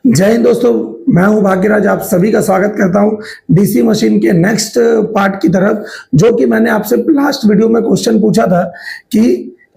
जय हिंद दोस्तों, मैं हूं भाग्यराज। आप सभी का स्वागत करता हूं डीसी मशीन के नेक्स्ट पार्ट की तरफ, जो कि मैंने आपसे लास्ट वीडियो में क्वेश्चन पूछा था कि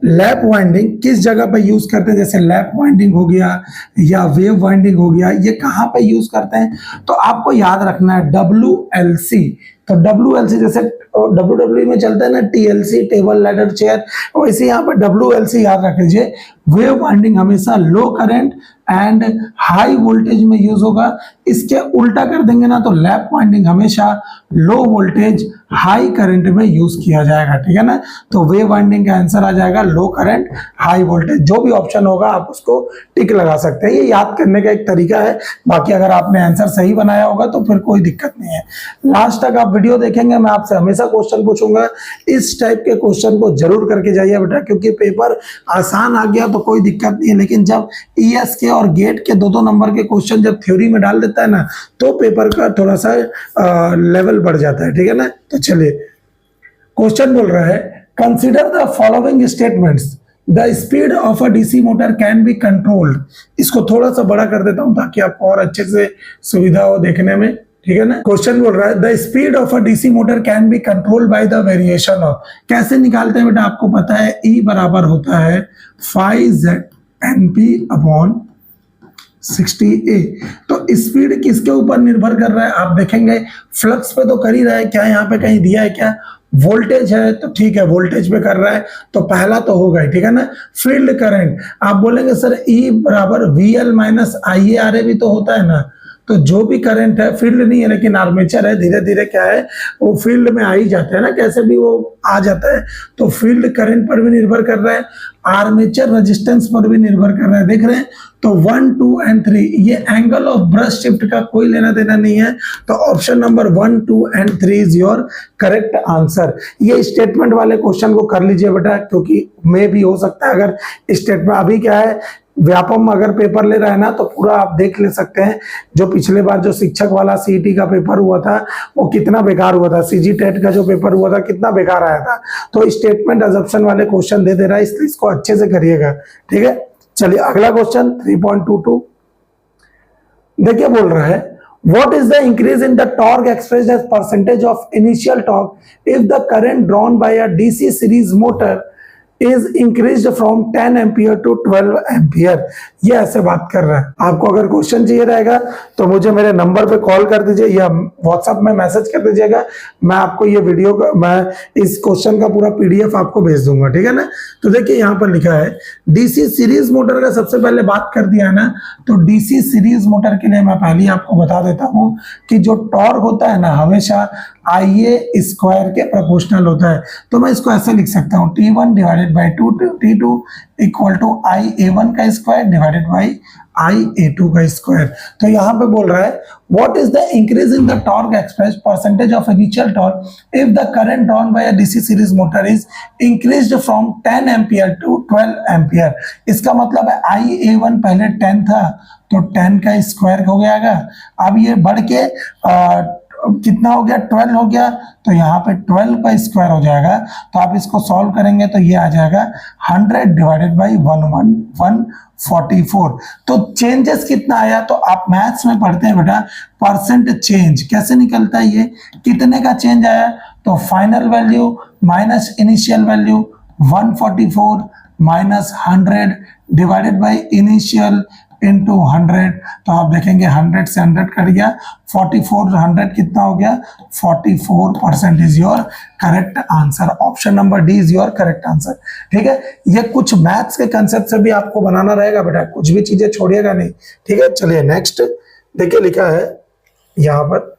लैप वाइंडिंग किस जगह पे यूज करते हैं। जैसे लैप वाइंडिंग हो गया या वेव वाइंडिंग हो गया, ये कहाँ पे यूज करते हैं। तो आपको याद रखना है WLC। तो WLC जैसे WWE में चलता है ना TLC, टेबल लैडर चेयर, वैसे यहाँ पर WLC याद रख लीजिए। वेव वाइंडिंग हमेशा लो करंट एंड हाई वोल्टेज में यूज होगा। इसके उल्टा कर देंगे ना तो लैप वाइंडिंग हमेशा लो वोल्टेज हाई करंट में यूज किया जाएगा, ठीक है ना। तो वेव वाइंडिंग का आंसर आ जाएगा लो करंट हाई वोल्टेज। जो भी ऑप्शन होगा आप उसको टिक लगा सकते हैं, ये याद करने का एक तरीका है। बाकी अगर आपने आंसर सही बनाया होगा तो फिर कोई दिक्कत नहीं है। लास्ट तक आप वीडियो देखेंगे, मैं आपसे हमेशा क्वेश्चन पूछूंगा। इस टाइप के क्वेश्चन को जरूर करके जाइए बेटा, क्योंकि पेपर आसान आ गया तो कोई दिक्कत नहीं है, लेकिन जब ES के और गेट के दो नंबर के क्वेश्चन जब थ्योरी में डाल देता है ना, तो पेपर का थोड़ा सा लेवल बढ़ जाता है, ठीक है ना। तो चलिए, क्वेश्चन बोल रहा है consider the following statements, the speed of a DC motor can be controlled. इसको थोड़ा सा बड़ा कर देता हूं ताकि आपको और अच्छे से सुविधा हो देखने में, ठीक है ना। क्वेश्चन बोल रहा है the speed of a DC motor can be controlled by the variation of. कैसे निकालते हैं बेटा, आपको पता है E बराबर होता है 5ZNP अपॉन 60A। तो स्पीड किसके ऊपर निर्भर कर रहा है, आप देखेंगे फ्लक्स पे तो कर ही रहा है। क्या यहाँ पे कहीं दिया है क्या? वोल्टेज है तो ठीक है, वोल्टेज पे कर रहा है तो पहला तो होगा ही, ठीक है ना। फील्ड करंट, आप बोलेंगे सर E बराबर VL माइनस IARA भी तो होता है ना। तो जो भी करंट है, फील्ड नहीं है लेकिन आर्मेचर है, धीरे धीरे क्या है वो फील्ड में आ ही जाता है ना, कैसे भी वो आ जाता है। तो फील्ड करंट पर भी निर्भर कर रहा है, आर्मेचर रेजिस्टेंस पर भी निर्भर कर रहा है, देख रहे हैं। तो 1, 2 एंड 3 ये एंगल ऑफ ब्रश शिफ्ट का कोई लेना देना नहीं है। तो option number 1, 2 and 3 is your correct answer. ये स्टेटमेंट वाले क्वेश्चन को कर लीजिए बेटा, क्योंकि मे भी हो सकता है अगर स्टेटमेंट अभी क्या है, व्यापम अगर पेपर ले रहा है ना तो पूरा आप देख ले सकते हैं। जो पिछले बार जो शिक्षक वाला CET का पेपर हुआ था वो कितना बेकार हुआ था, CG टेट का जो पेपर हुआ था कितना बेकार आया था। तो स्टेटमेंट अजम्पशन वाले क्वेश्चन दे रहा है, इसलिए इसको अच्छे से करिएगा, ठीक है। चलिए अगला क्वेश्चन 3.22 देखिए, बोल रहा है What is the increase in the torque expressed as percentage of initial torque if the current drawn by a DC series motor is increased from 10 ampere to 12 ampere. ये ऐसे बात कर रहा है। आपको अगर क्वेश्चन चाहिए रहेगा तो मुझे मेरे नंबर पे कॉल कर दीजिए या व्हाट्सएप में मैसेज कर दीजिएगा, मैं आपको ये वीडियो का, मैं इस क्वेश्चन का पूरा PDF आपको भेज दूंगा, ठीक है ना। तो देखिए यहाँ पर लिखा है DC सीरीज मोटर का सबसे पहले बात कर दिया ना। तो DC सीरीज मोटर के लिए मैं पहले आपको बता देता हूँ कि जो टॉर्क होता है ना हमेशा IA स्क्वायर के प्रोपोर्शनल होता है। तो मैं इसको ऐसे लिख सकता हूँ T1 divided by 2 T2 equal to IA1 का स्क्वायर डिवाइडेड बाई IA2 का स्क्वायर। तो यहाँ पे बोल रहा है what is the increase in the torque express percentage of initial torque if the current drawn by a DC series motor is increased from 10 ampere to 12 ampere. इसका मतलब है IA1 पहले 10 था तो 10 का स्क्वायर हो गया। अब ये बढ़ के कितना हो गया, 12 हो गया। तो यहाँ पे 12 का स्क्वायर हो जाएगा। तो आप इसको सॉल्व करेंगे तो ये आ जाएगा 100 डिवाइडेड बाई 144। तो चेंजेस कितना आया, तो आप मैथ्स में पढ़ते हैं बेटा परसेंट चेंज कैसे निकलता है, ये कितने का चेंज आया। तो final value minus initial value 144 minus 100 divided by initial into 100। तो आप देखेंगे 100 से 100 कट गया, 44 100 कितना हो गया, 44% is your correct answer. Option number D is your correct answer, ठीक है। ये कुछ मैथ्स के कंसेप्ट से भी आपको बनाना रहेगा बेटा, कुछ भी चीजें छोड़िएगा नहीं, ठीक है। चलिए नेक्स्ट देखिए, लिखा है यहाँ पर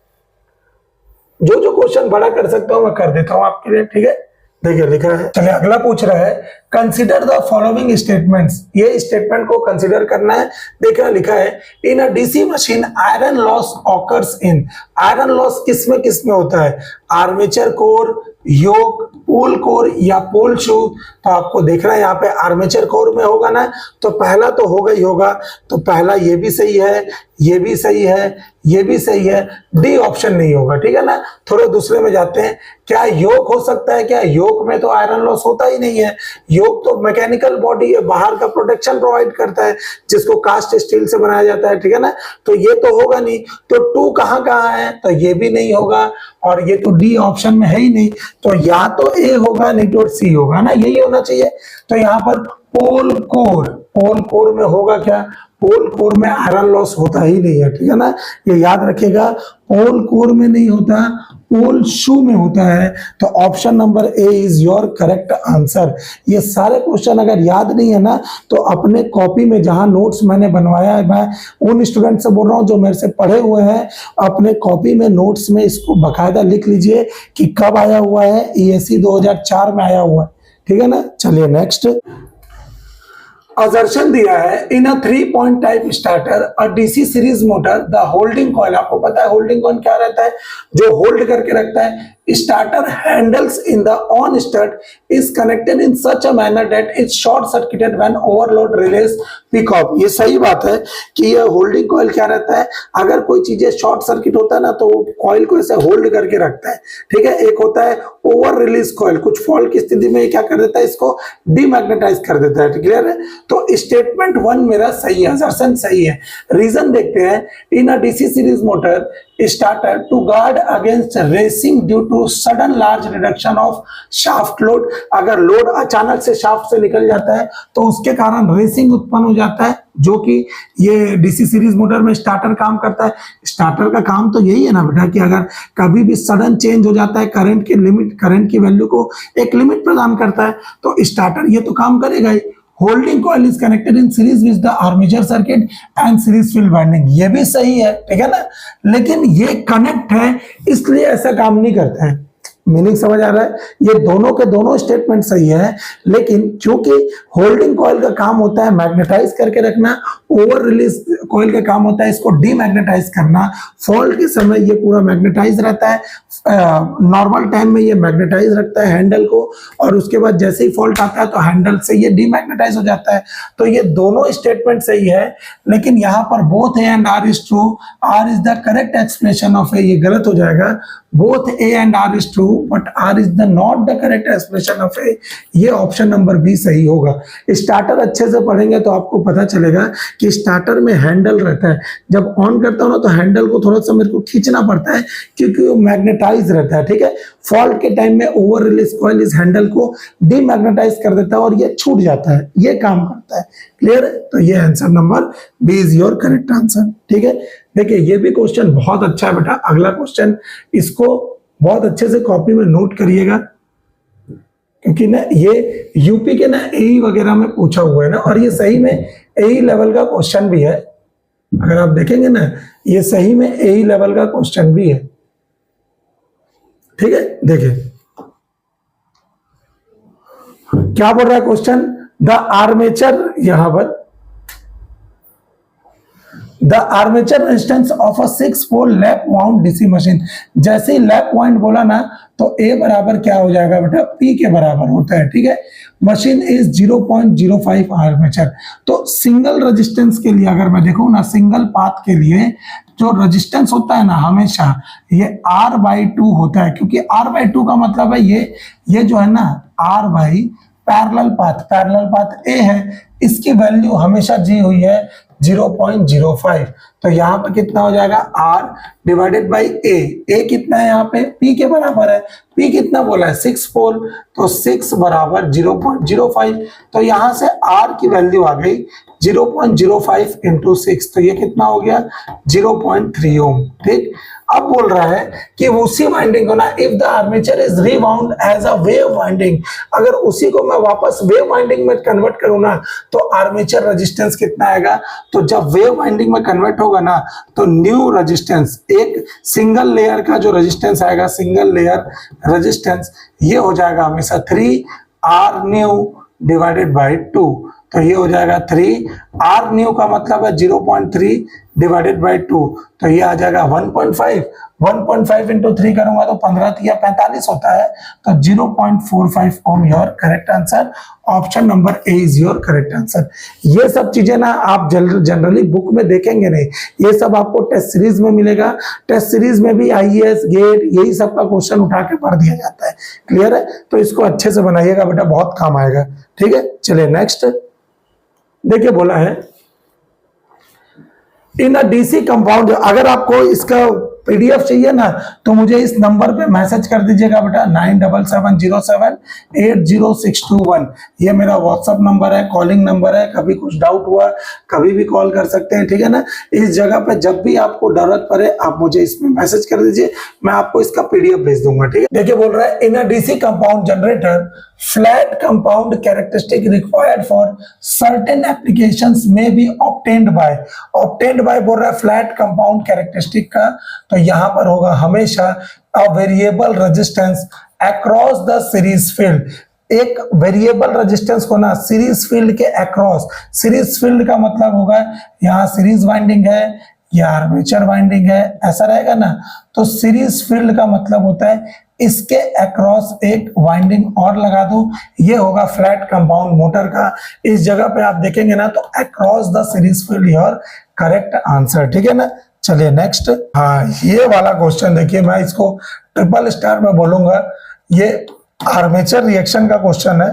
जो जो क्वेश्चन बड़ा कर सकता हूं मैं कर देता हूं आपके लिए, ठीक है। देखिए लिखा है, चलिए अगला पूछ रहा है कंसिडर द फॉलोइंग स्टेटमेंट्स। ये स्टेटमेंट को कंसिडर करना है। देखना लिखा है in a DC machine iron loss occurs in. Iron loss किस में होता है, आर्मेचर कोर, योक, पोल कोर या पोल शूज। तो आपको देखना है यहाँ पे आर्मेचर कोर में होगा ना, तो पहला तो होगा ही होगा। तो पहला ये भी सही है, ये भी सही है, ये भी सही है, डी ऑप्शन नहीं होगा, ठीक है ना। थोड़े दूसरे में जाते हैं, क्या योक हो सकता है? क्या योक में तो आयरन लॉस होता ही नहीं है। योक तो मैकेनिकल बॉडी है, बाहर का प्रोटेक्शन प्रोवाइड करता है, जिसको कास्ट स्टील से बनाया जाता है, ठीक है ना। तो ये तो होगा नहीं। तो 2 कहाँ कहाँ है? तो ये भी नहीं होगा, और ये तो डी ऑप्शन में है ही नहीं। तो या तो ए होगा, नहीं तो सी होगा ना, यही होना चाहिए। तो यहाँ पर पोल कोर में होगा क्या? पोल कोर में आयरन लॉस होता ही नहीं है, ठीक है ना, ये याद रखिएगा। पोल कोर में नहीं होता, पोल शू में होता है। तो option number A is your correct answer. ये सारे क्वेश्चन अगर याद नहीं है ना, तो अपने कॉपी में जहां नोट्स मैंने बनवाया है, मैं उन स्टूडेंट से बोल रहा हूं जो मेरे से पढ़े हुए हैं, अपने कॉपी में नोट्स में इसको बकायदा लिख लीजिए कि कब आया हुआ है। ईएससी 2004 में आया हुआ है, ठीक है ना। चलिए नेक्स्ट असर्शन दिया है, in a 3-point type starter a DC series motor the holding coil, आपको पता है होल्डिंग कॉइल क्या रहता है? जो होल्ड करके रखता है। Starter handles in the on start is connected in such a manner that is short circuited when overload release pick off. ये सही बात है कि ये होल्डिंग कॉइल क्या रहता है, अगर कोई चीजें शॉर्ट सर्किट होता है ना, तो वो कॉइल को ऐसे होल्ड करके रखता है, ठीक है। एक होता है ओवर रिलीज कॉइल, कुछ फॉल्ट की स्थिति में क्या कर देता है, इसको डीमैग्नेटाइज कर देता है, क्लियर है। तो स्टेटमेंट 1 मेरा सही है, असर्शन सही है। रीजन देखते हैं, in a DC series motor starter to guard against racing due to sudden large reduction of shaft load. अगर लोड अचानक से शाफ्ट से निकल जाता है तो उसके कारण रेसिंग उत्पन्न हो जाता है, जो कि ये डीसी सीरीज मोटर में स्टार्टर काम करता है। स्टार्टर का काम तो यही है ना बेटा कि अगर कभी भी सडन चेंज हो जाता है करंट की लिमिट, करंट की वैल्यू को एक लिमिट प्रदान करता है, तो स्टार्टर ये तो काम करेगा ही। Holding coil is connected in series with the armature circuit and series field winding, ये भी सही है, ठीक है ना। लेकिन ये कनेक्ट है इसलिए ऐसा काम नहीं करता है। मीनिंग समझ आ रहा है? ये दोनों के दोनों स्टेटमेंट सही है, लेकिन क्योंकि होल्डिंग कॉइल का काम होता है मैग्नेटाइज करके रखना, ओवर रिलीज कॉइल का काम होता है इसको डीमैग्नेटाइज करना। फॉल्ट के समय ये पूरा मैग्नेटाइज रहता है, नॉर्मल टाइम में ये मैग्नेटाइज रखता है हैंडल को, और उसके बाद जैसे ही फॉल्ट आता है तो हैंडल से ये डीमैग्नेटाइज हो जाता है। तो ये दोनों स्टेटमेंट सही है, लेकिन यहाँ पर both A and R is true, R is the correct explanation of A, ये गलत हो जाएगा। Both A and R is true but R is the not the correct explanation of A, ये ऑप्शन नंबर बी सही होगा। Starter अच्छे से पढ़ेंगे तो आपको पता चलेगा कि स्टार्टर में हैंडल रहता है, जब ऑन करता हूं ना तो हैंडल को थोड़ा सा मेरे को खींचना पड़ता है क्योंकि वो मैग्नेटाइज रहता है, ठीक है। फॉल्ट के टाइम में ओवर रिलीज कॉइल इस हैंडल को डीमैग्नेटाइज कर देता है और ये छूट जाता है, ये काम करता है, क्लियर है। तो ये answer number B is your correct answer, ठीक है। देखिए ये भी क्वेश्चन बहुत अच्छा है बेटा, अगला क्वेश्चन इसको बहुत अच्छे से कॉपी में नोट करिएगा, क्योंकि ना ये यूपी के ना एई वगैरह में पूछा हुआ है ना, और ये सही में एई लेवल का क्वेश्चन भी है। अगर आप देखेंगे ना, ये सही में एई लेवल का क्वेश्चन भी है, ठीक है। देखिए क्या बोल रहा है क्वेश्चन, द आर्मेचर, यहां पर the armature resistance of a 6-पोल लैप वाउंड डीसी मशीन। जैसे ही लैप वाउंड बोला ना तो ए बराबर क्या हो जाएगा बेटा, पी के बराबर होता है, ठीक है। Machine is 0.05 armature. तो सिंगल रेजिस्टेंस के लिए अगर मैं देखूं ना, सिंगल पाथ के लिए जो रेजिस्टेंस होता है ना हमेशा ये R/2 होता है, क्योंकि R/2 का मतलब है ये जो है ना R पैरेलल पाथ ए है, इसकी वैल्यू हमेशा जी हुई है 0.05। तो यहाँ पर कितना हो जाएगा, R डिवाइडेड बाई ए कितना है यहाँ पे, P के बराबर है। P कितना बोला है, 6 पोल, तो 6 बराबर 0.05। तो यहाँ से R की वैल्यू आ गई 0.05 इंटू 6, तो ये कितना हो गया 0.3 ओम, ठीक। अब बोल रहा है कि उसी वाइंडिंग को ना, if the armature is rewound as a wave winding, अगर उसी को मैं वापस वेव वाइंडिंग में कन्वर्ट करूं ना तो आर्मेचर रेजिस्टेंस कितना आएगा। तो जब वेव वाइंडिंग में कन्वर्ट होगा ना तो न्यू रेजिस्टेंस, एक सिंगल लेयर का जो रेजिस्टेंस आएगा, सिंगल लेयर रेजिस्टेंस, ये हो जाएगा हमेशा 3R न्यू डिवाइडेड बाई 2। तो ये हो जाएगा 3 R न्यू का मतलब है 0.3, डिवाइडेड बाय 2, तो ये आ जाएगा 1.5। 1.5 इंटू 3 करूंगा तो 15 या 45 होता है, तो 0.45 ohm your correct answer. Option number A is your correct answer. ये सब चीजें ना आप जनरली बुक में देखेंगे नहीं, ये सब आपको टेस्ट सीरीज में मिलेगा। टेस्ट सीरीज में भी आईएएस गेट यही सब का क्वेश्चन उठा के पढ़ दिया जाता है। क्लियर है? तो इसको अच्छे से बनाइएगा बेटा, बहुत काम आएगा। ठीक है, चलिए नेक्स्ट देखिए, बोला है इन अ डीसी कंपाउंड। अगर आपको इसका पीडीएफ चाहिए ना तो मुझे इस नंबर पे मैसेज कर दीजिएगा बेटा, 9770780621। ये मेरा व्हाट्सएप नंबर है, कॉलिंग नंबर है। कभी कुछ डाउट हुआ कभी भी कॉल कर सकते हैं, ठीक है ना। इस जगह पे जब भी आपको जरूरत पड़े आप मुझे इसमें मैसेज कर दीजिए, मैं आपको इसका पीडीएफ भेज दूंगा। ठीक है, देखिए बोल रहा है in a DC compound generator flat compound characteristic required for certain applications में बी ऑब्टेन्ड बाय बोल रहा है फ्लैट कंपाउंड कैरेक्टरिस्टिक का, तो यहां पर होगा हमेशा a variable resistance across the series field. एक वेरिएबल रेजिस्टेंस को ना सीरीज फील्ड के अक्रॉस, सीरीज फील्ड का मतलब होगा यहाँ सीरीज वाइंडिंग है या आर्मेचर वाइंडिंग है, ऐसा रहेगा ना। तो सीरीज फील्ड का मतलब होता है इसके अक्रॉस एक वाइंडिंग और लगा दो, ये होगा फ्लैट कंपाउंड मोटर का। इस जगह पे आप देखेंगे ना तो across the series field your correct answer. ठीक है ना, चलिए नेक्स्ट। हाँ, ये वाला क्वेश्चन देखिए, मैं इसको ट्रिपल स्टार में बोलूंगा। ये आर्मेचर रिएक्शन का क्वेश्चन है,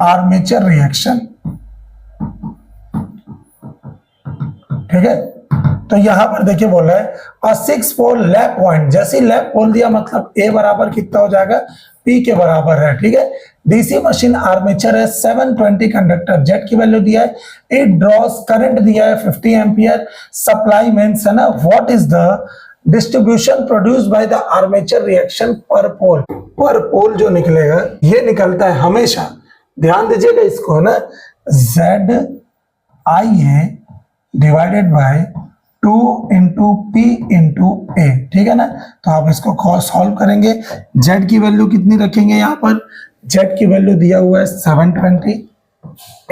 आर्मेचर रिएक्शन। ठीक है, तो यहां पर देखिए बोल रहा है अ 6 पोल लैप पॉइंट, जैसे लैप पोल दिया मतलब ए बराबर कितना हो जाएगा, पी के बराबर है। ठीक है, डीसी मशीन आर्मेचर है, 720 कंडक्टर, जेड की वैल्यू दिया है, इट ड्रॉस करंट दिया है 50 एम्पियर, सप्लाई मींस है ना, what is the distribution produced by the armature reaction पर पोल। पर पोल जो निकलेगा ये निकलता है हमेशा, ध्यान दीजिएगा इसको ना, Z I A divided by 2 into P into A. ठीक है ना, तो आप इसको सॉल्व करेंगे। जेड की वैल्यू कितनी रखेंगे, यहाँ पर जेड की वैल्यू दिया हुआ है 720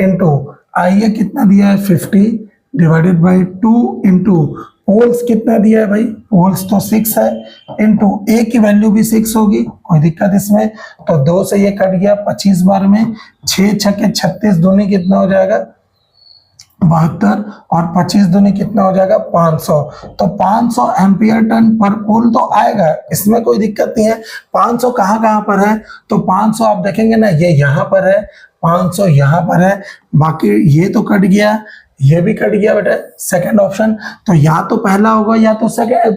इंटू आई ए कितना दिया है 50 डिवाइडेड बाय 2 इंटू पोल्स कितना दिया है भाई, पोल्स तो 6 है, इंटू ए की वैल्यू भी 6 होगी, कोई दिक्कत इसमें। तो 2 से ये कट गया 25 बार में, 6 छक्के 36, दूनी कितना हो जाएगा 72, और 25 दूनी कितना हो जाएगा 500। तो 500 एम्पियर टन पर पोल तो आएगा, इसमें कोई दिक्कत नहीं है। 500 कहाँ पर है, तो 500 आप देखेंगे ना, ये यहाँ पर है, 500 यहाँ पर है, बाकी ये तो कट गया, ये भी कट गया बेटा, सेकंड ऑप्शन। तो या तो पहला होगा या तो सेकंड,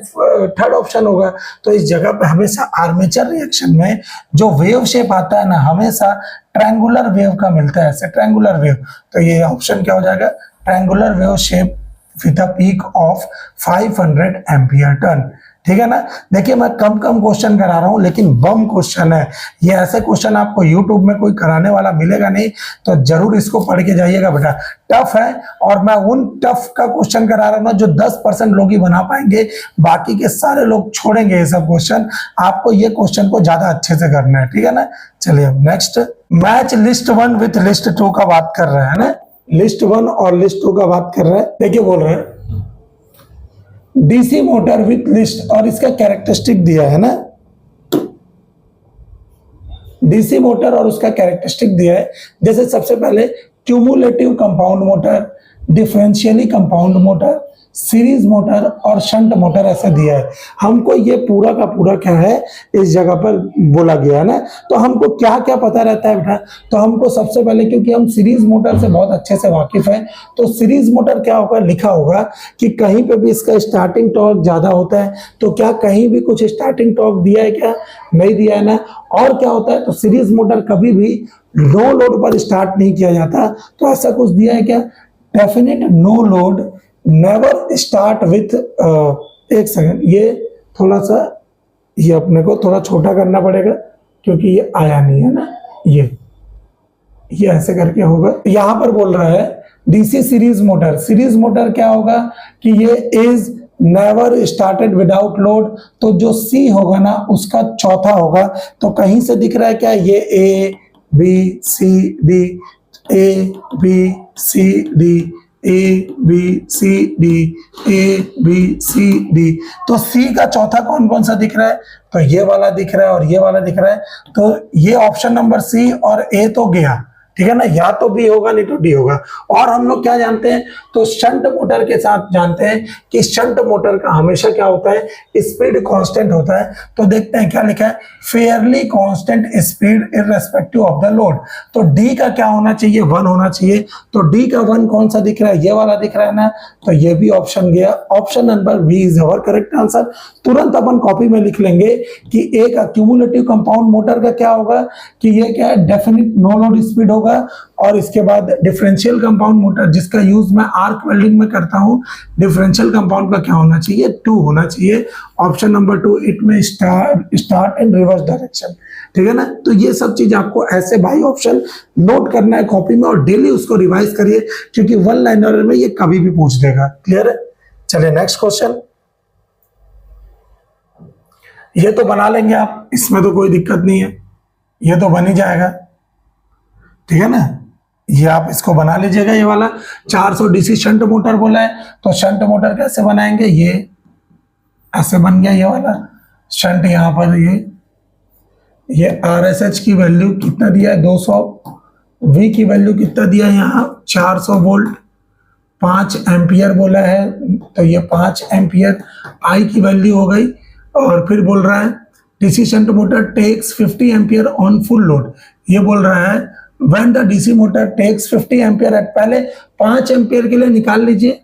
थर्ड ऑप्शन होगा। तो इस जगह पे हमेशा आर्मेचर रिएक्शन में जो वेव शेप आता है ना, हमेशा ट्रायंगुलर वेव का मिलता है, ऐसे ट्रायंगुलर वेव। तो ये ऑप्शन क्या हो जाएगा, triangular wave shape with a peak of 500 ampere turn. ठीक है ना, देखिए मैं कम क्वेश्चन करा रहा हूं लेकिन बम क्वेश्चन है ये। ऐसे क्वेश्चन आपको यूट्यूब में कोई कराने वाला मिलेगा नहीं, तो जरूर इसको पढ़ के जाइएगा बेटा। टफ है, और मैं उन टफ का क्वेश्चन करा रहा हूं ना जो 10% लोग ही बना पाएंगे, बाकी के सारे लोग छोड़ेंगे ये सब क्वेश्चन। आपको ये क्वेश्चन को ज्यादा अच्छे से करना है। ठीक है ना, चलिए next. Match list 1 with list 2 का बात कर रहे हैं ना, लिस्ट 1 और लिस्ट 2 का बात कर रहे हैं। देखिए बोल रहे हैं डीसी मोटर विथ लिस्ट, और इसका कैरेक्टरिस्टिक दिया है ना, डीसी मोटर और उसका कैरेक्टरिस्टिक दिया है। जैसे सबसे पहले cumulative compound motor, differentially compound motor, series motor और शंट मोटर ऐसा दिया है। हमको ये पूरा का पूरा क्या है इस जगह पर बोला गया है ना, तो हमको क्या क्या पता रहता है बेटा। तो हमको सबसे पहले, क्योंकि हम सीरीज मोटर से बहुत अच्छे से वाकिफ हैं, तो सीरीज मोटर क्या होगा, लिखा होगा कि कहीं पे भी इसका स्टार्टिंग टॉर्क ज्यादा होता है। तो क्या कहीं भी कुछ स्टार्टिंग टॉर्क दिया है क्या, नहीं दिया है ना। और क्या होता है, तो सीरीज मोटर कभी भी नो लोड पर स्टार्ट नहीं किया जाता, तो ऐसा कुछ दिया है क्या, definite no load never start with, एक सेकंड, ये थोड़ा सा, ये अपने को थोड़ा छोटा करना पड़ेगा क्योंकि ये आया नहीं है ना, ये ऐसे करके होगा। यहाँ पर बोल रहा है DC series motor, series motor क्या होगा कि ये is never started without load, तो जो सी होगा ना उसका चौथा होगा। तो कहीं से दिख रहा है क्या, ये A B C D, A B C D, A B C D, A B C D. तो सी का चौथा कौन कौन सा दिख रहा है? तो ये वाला दिख रहा है और ये वाला दिख रहा है। तो ये ऑप्शन नंबर सी और ए तो गया, ठीक है ना, या तो बी होगा नहीं तो डी होगा। और हम लोग क्या जानते हैं? तो शंट मोटर के साथ जानते हैं कि शंट मोटर का हमेशा क्या होता है? स्पीड कांस्टेंट होता है। तो देखते हैं क्या लिखा है, Fairlie constant speed irrespective of the load. तो डी का क्या होना चाहिए? 1 होना चाहिए। तो डी का 1 कौन सा दिख रहा है? ये वाला दिख रहा है ना, तो ये भी ऑप्शन गया। Option number B is our correct answer. तुरंत अपन कॉपी में लिख लेंगे कि एक अक्यूमुलेटिव कंपाउंड मोटर का क्या होगा कि ये क्या है? डेफिनिट नो लोड स्पीड होगा। और इसके बाद डिफरेंशियल कंपाउंड मोटर जिसका यूज मैं आर्क वेल्डिंग में करता हूं, डिफरेंशियल कंपाउंड का क्या होना चाहिए? 2 होना चाहिए। ऑप्शन नंबर 2 इट में स्टार्ट इन रिवर्स डायरेक्शन, ठीक है ना। तो ये सब चीज आपको ऐसे भाई ऑप्शन नोट करना है कॉपी में और डेली उसको रिवाइज करिए, क्योंकि 1 लाइनर में ये कभी भी पूछ देगा। क्लियर है? चलिए नेक्स्ट क्वेश्चन। ये तो बना लेंगे आप, इसमें तो कोई दिक्कत नहीं है, ये तो बन ही जाएगा, ठीक है ना। ये आप इसको बना लीजिएगा। ये वाला 400 डीसी शंट मोटर बोला है, तो शंट मोटर कैसे बनाएंगे? ये ऐसे बन गया ये वाला शंट। यहां पर ये RSH की वैल्यू कितना दिया है? 200। V की वैल्यू कितना दिया है? यहाँ 400 वोल्ट, 5 एम्पियर बोला है, तो ये 5 एम्पियर। I की वैल्यू हो गई। और फिर बोल रहा है DC shunt motor takes 50 ampere on full load. ये बोल रहा है when the DC motor takes 50 ampere at, पहले 5 एम्पियर के लिए निकाल लीजिए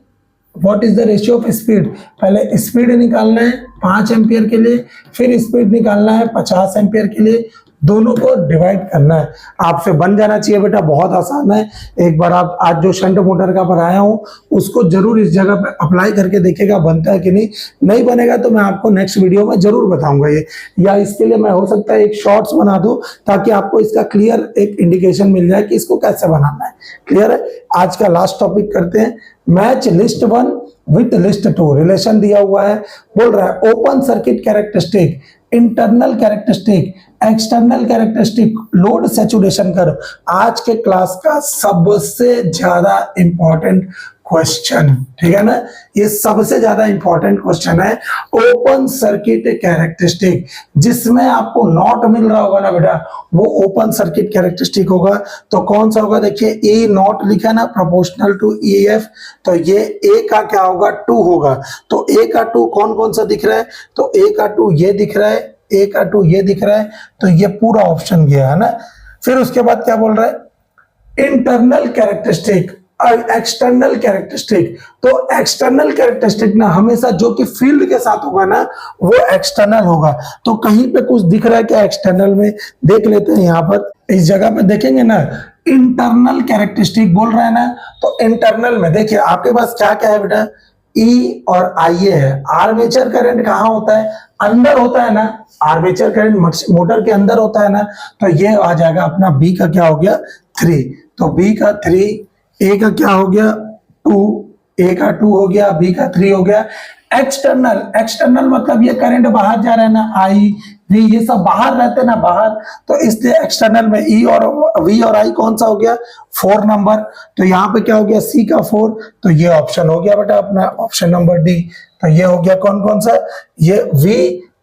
what is the ratio of speed. पहले स्पीड निकालना है 5 एम्पियर के लिए, फिर स्पीड निकालना है 50 एम्पियर के लिए, दोनों को डिवाइड करना है। आपसे बन जाना चाहिए बेटा, बहुत आसान है। एक बार आप आज जो शंट मोटर का पढ़ाया हूं उसको जरूर इस जगह पे अप्लाई करके देखेगा बनता है कि नहीं। नहीं बनेगा तो मैं आपको नेक्स्ट वीडियो में जरूर बताऊंगा ये, या इसके लिए मैं हो सकता है एक शॉर्ट्स बना दूं ताकि आपको इसका क्लियर एक इंडिकेशन मिल जाए कि इसको कैसे बनाना है। क्लियर है? आज का लास्ट टॉपिक करते हैं, match list 1 with list 2। Relation दिया हुआ है, बोल रहा है open circuit characteristic, internal characteristic, external characteristic, load saturation curve. आज के क्लास का सबसे ज्यादा इंपॉर्टेंट क्वेश्चन, ठीक है ना, ये सबसे ज्यादा इंपॉर्टेंट क्वेश्चन है ओपन सर्किट कैरेक्टरिस्टिक। जिसमें आपको नॉट मिल रहा होगा ना बेटा, वो ओपन सर्किट कैरेक्टरिस्टिक होगा। तो कौन सा होगा? देखिए ए नॉट लिखा है ना, प्रोपोर्शनल टू EF, तो ये ए का क्या होगा? 2 होगा। तो ए का 2 कौन कौन सा दिख रहा है? तो ए का 2 ये दिख रहा है, ए का 2 ये दिख रहा है, तो ये पूरा ऑप्शन गया है ना। फिर उसके बाद क्या बोल रहा है? Internal characteristic, external characteristic. तो एक्सटर्नल कैरेक्टरिस्टिक ना हमेशा जो कि फील्ड के साथ होगा ना वो एक्सटर्नल होगा। तो कहीं पे कुछ दिख रहा है क्या एक्सटर्नल में? देख लेते हैं। यहाँ पर इस जगह पे देखेंगे ना, इंटरनल कैरेक्टरिस्टिक बोल रहा है ना, तो इंटरनल में देखिए आपके पास क्या क्या है बेटा? E और IA है। आर्मेचर करंट कहाँ होता है? अंदर होता है ना, आर्मेचर करंट मोटर के अंदर होता है ना, तो ये आ जाएगा अपना B का क्या हो गया? 3। तो B का 3, A का क्या हो गया? 2, A का 2 हो गया, B का 3 हो गया। एक्सटर्नल, एक्सटर्नल मतलब ये करंट बाहर जा रहा है ना, I V ये सब बाहर रहते हैं ना, बाहर, तो इसलिए एक्सटर्नल में E और V और I कौन सा हो गया? 4 नंबर। तो यहाँ पे क्या हो गया? C का 4, तो ये ऑप्शन हो गया बेटा अपना ऑप्शन नंबर D। तो ये हो गया कौन कौन सा? ये V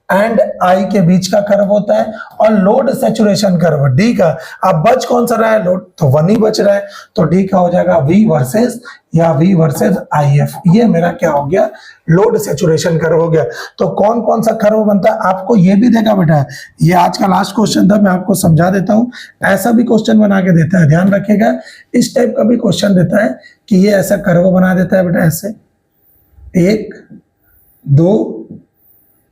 एंड I के बीच का कर्व होता है, और लोड सैचुरेशन कर्व D का। अब बच कौन सा रहा है? लोड, तो 1 ही बच रहा है, तो D का हो जाएगा V वर्सेस या V वर्सेस IF। ये मेरा क्या हो गया? लोड सैचुरेशन कर्व हो गया। तो कौन कौन सा कर्व बनता है आपको ये भी देगा बेटा। ये आज का लास्ट क्वेश्चन था, मैं आपको समझा देता हूं। ऐसा भी क्वेश्चन बना के देता है, ध्यान रखिएगा। इस टाइप का भी क्वेश्चन देता है कि ये ऐसा कर्व बना देता है बेटा, ऐसे 1 2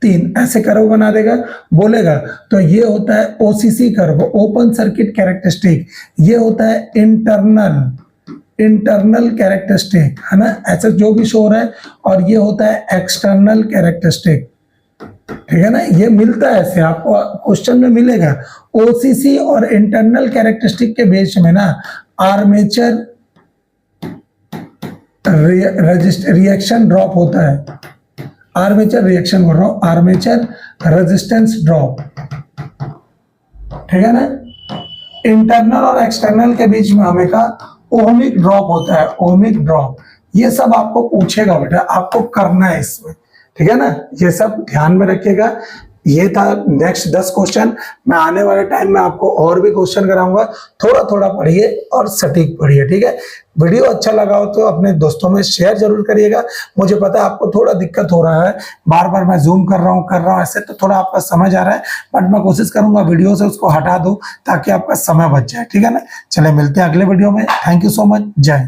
3 ऐसे कर्व बना देगा, बोलेगा। तो ये होता है OCC curve, open circuit characteristic. ये होता है इंटरनल कैरेक्टरिस्टिक, है ना, ऐसा जो भी शो रहा है। और ये होता है एक्सटर्नल कैरेक्टरिस्टिक, ठीक है ना। ये मिलता है ऐसे, आपको क्वेश्चन में मिलेगा। OCC और इंटरनल कैरेक्टरिस्टिक के बेस में ना आर्मेचर रिएक्शन ड्रॉप होता है। आर्मेचर रिएक्शन बोल रहा हूं, आर्मेचर रेजिस्टेंस ड्रॉप, ठीक है ना। इंटरनल और एक्सटर्नल के बीच में हमेशा ओहमिक ड्रॉप होता है, ओहमिक ड्रॉप। ये सब आपको पूछेगा बेटा, आपको करना है इसमें, ठीक है ना। ये सब ध्यान में रखिएगा। ये था नेक्स्ट 10 क्वेश्चन। मैं आने वाले टाइम में आपको और भी क्वेश्चन कराऊंगा। थोड़ा थोड़ा पढ़िए और सटीक पढ़िए, ठीक है। वीडियो अच्छा लगा हो तो अपने दोस्तों में शेयर जरूर करिएगा। मुझे पता है आपको थोड़ा दिक्कत हो रहा है, बार बार मैं जूम कर रहा हूँ ऐसे, तो थोड़ा आपका समझ आ रहा है, बट मैं कोशिश करूंगा वीडियो से उसको हटा दूं ताकि आपका समय बच जाए, ठीक है ना। चले मिलते हैं अगले वीडियो में। Thank you so much. जय हिंद।